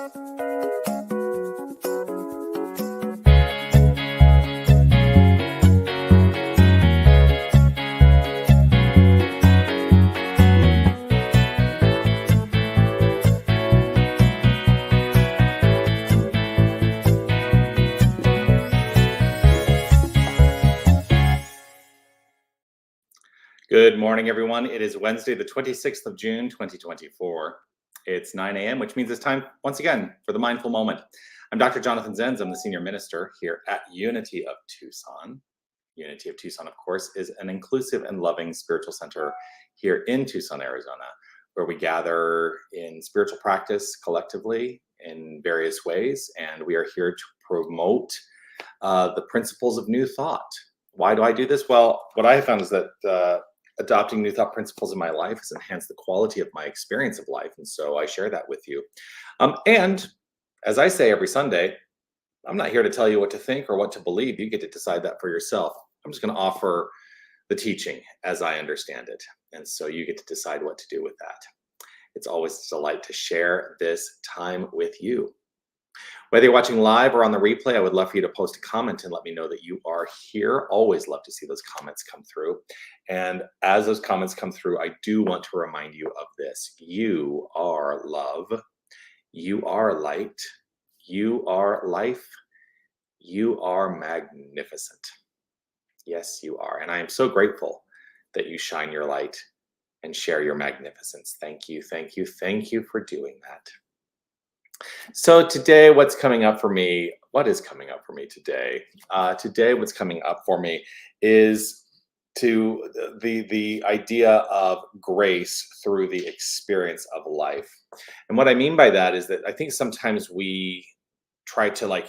Good morning, everyone. It is Wednesday, the 26th of June, 2024. It's 9 a.m., which means it's time once again for the Mindful Moment. I'm Dr. Jonathan Zenz. I'm the senior minister here at Unity of Tucson. Unity of Tucson, of course, is an inclusive and loving spiritual center here in Tucson, Arizona, where we gather in spiritual practice collectively in various ways, and we are here to promote the principles of new thought. Why do I do this? Well, what I have found is that adopting new thought principles in my life has enhanced the quality of my experience of life. And so I share that with you. And as I say every Sunday, I'm not here to tell you what to think or what to believe. You get to decide that for yourself. I'm just going to offer the teaching as I understand it. And so you get to decide what to do with that. It's always a delight to share this time with you. Whether you're watching live or on the replay, I would love for you to post a comment and let me know that you are here. Always love to see those comments come through. And as those comments come through, I do want to remind you of this. You are love. You are light. You are life. You are magnificent. Yes, you are. And I am so grateful that you shine your light and share your magnificence. Thank you, thank you, thank you for doing that. So today, what's coming up for me? What is coming up for me today? Today, what's coming up for me is to the idea of grace through the experience of life. And what I mean by that is that I think sometimes we try to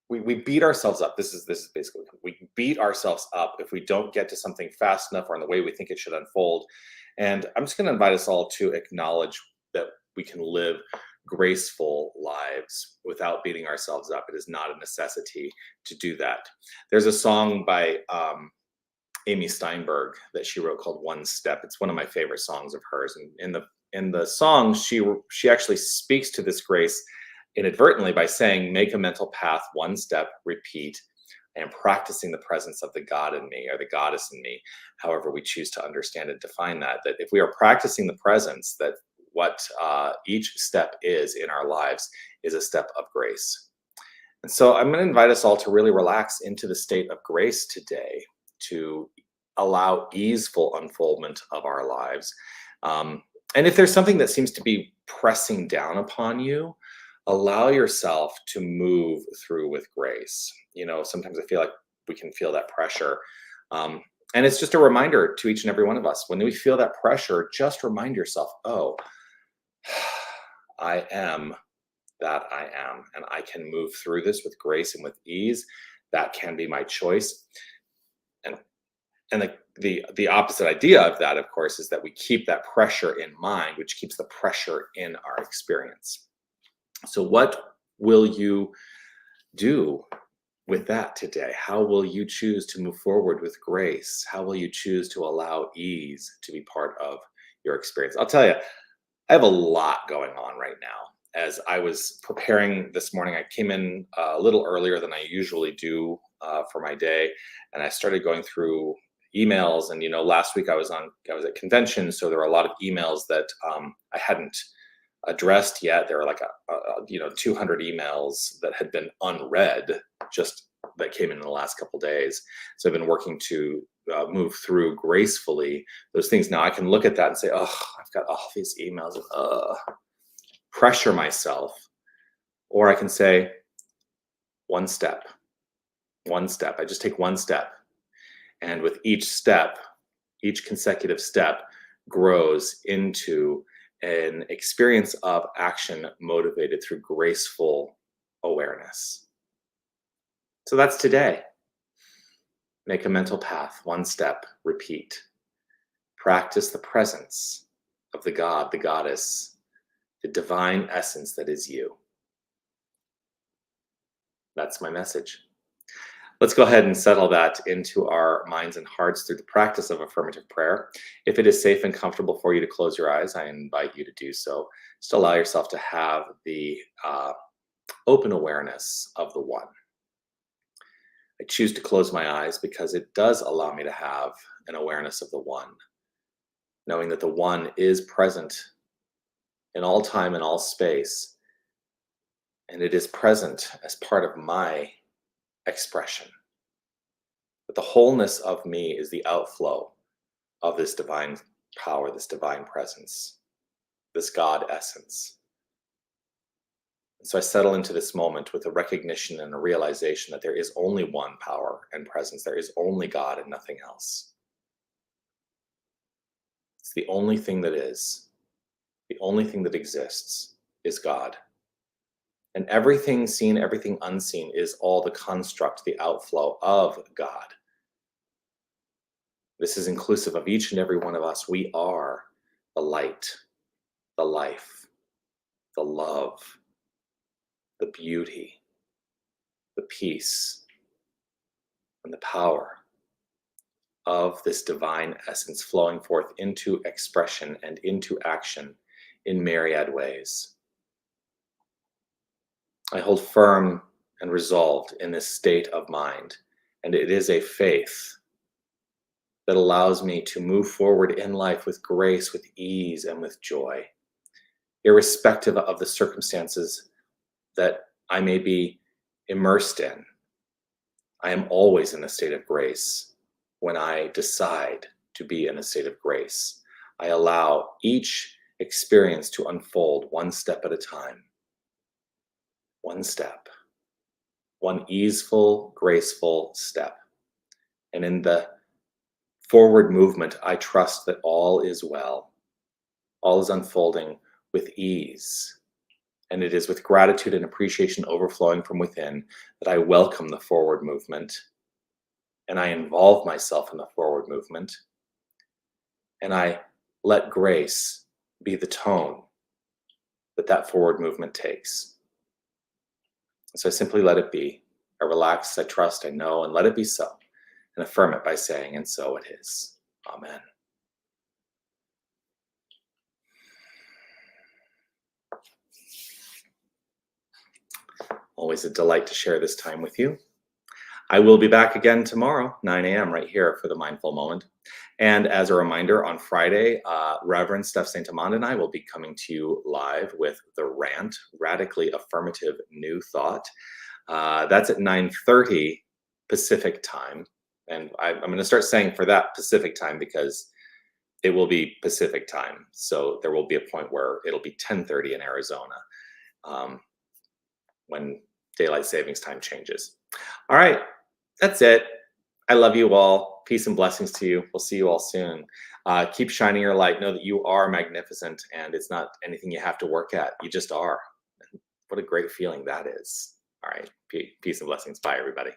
we beat ourselves up. This is basically, we beat ourselves up if we don't get to something fast enough or in the way we think it should unfold. And I'm just going to invite us all to acknowledge that we can live graceful lives without beating ourselves up. It is not a necessity to do that. There's a song by Amy Steinberg that she wrote called One Step. It's one of my favorite songs of hers. And in the song, she actually speaks to this grace inadvertently by saying, make a mental path, one step, repeat, and practicing the presence of the God in me or the goddess in me, however we choose to understand and define that. That if we are practicing the presence, that what each step is in our lives is a step of grace. And so I'm going to invite us all to really relax into the state of grace today, to allow easeful unfoldment of our lives. And if there's something that seems to be pressing down upon you, allow yourself to move through with grace. You know, sometimes I feel like we can feel that pressure. And it's just a reminder to each and every one of us, when we feel that pressure, just remind yourself, oh, I am that I am, and I can move through this with grace and with ease. That can be my choice. And the opposite idea of that, of course, is that we keep that pressure in mind, which keeps the pressure in our experience. So what will you do with that today? How will you choose to move forward with grace? How will you choose to allow ease to be part of your experience? I'll tell you, I have a lot going on right now. As I was preparing this morning, I came in a little earlier than I usually do for my day, and I started going through emails. And last week I was at convention, so there were a lot of emails that I hadn't addressed yet. There were like 200 emails that had been unread, just that came in the last couple days. So I've been working to move through gracefully those things. Now I can look at that and say, oh, I've got all these emails, pressure myself. Or I can say, one step. I just take one step. And with each step, each consecutive step grows into an experience of action motivated through graceful awareness. So that's today. Make a mental path, one step, repeat. Practice the presence of the God, the goddess, the divine essence that is you. That's my message. Let's go ahead and settle that into our minds and hearts through the practice of affirmative prayer. If it is safe and comfortable for you to close your eyes, I invite you to do so. Just allow yourself to have the open awareness of the one. I choose to close my eyes because it does allow me to have an awareness of the one, knowing that the one is present in all time and all space, and it is present as part of my expression. But the wholeness of me is the outflow of this divine power, this divine presence, this God essence. And so I settle into this moment with a recognition and a realization that there is only one power and presence. There is only God and nothing else. It's the only thing that is. The only thing that exists is God. And everything seen, everything unseen is all the construct, the outflow of God. This is inclusive of each and every one of us. We are the light, the life, the love, the beauty, the peace, and the power of this divine essence flowing forth into expression and into action in myriad ways. I hold firm and resolved in this state of mind, and it is a faith that allows me to move forward in life with grace, with ease, and with joy, irrespective of the circumstances that I may be immersed in. I am always in a state of grace when I decide to be in a state of grace. I allow each experience to unfold one step at a time. One step, one easeful, graceful step. And in the forward movement, I trust that all is well. All is unfolding with ease. And it is with gratitude and appreciation overflowing from within that I welcome the forward movement. And I involve myself in the forward movement. And I let grace be the tone that forward movement takes. So I simply let it be. I relax, I trust, I know, and let it be so. And affirm it by saying, and so it is. Amen. Always a delight to share this time with you. I will be back again tomorrow, 9 a.m. right here for the Mindful Moment. And as a reminder, on Friday, Reverend Steph St. Amand and I will be coming to you live with The Rant, Radically Affirmative New Thought. That's at 9:30 Pacific time. And I'm going to start saying for that Pacific time because it will be Pacific time. So there will be a point where it'll be 10:30 in Arizona when daylight savings time changes. All right, that's it. I love you all. Peace and blessings to you. We'll see you all soon. Keep shining your light. Know that you are magnificent and it's not anything you have to work at. You just are. What a great feeling that is. All right, peace and blessings. Bye, everybody.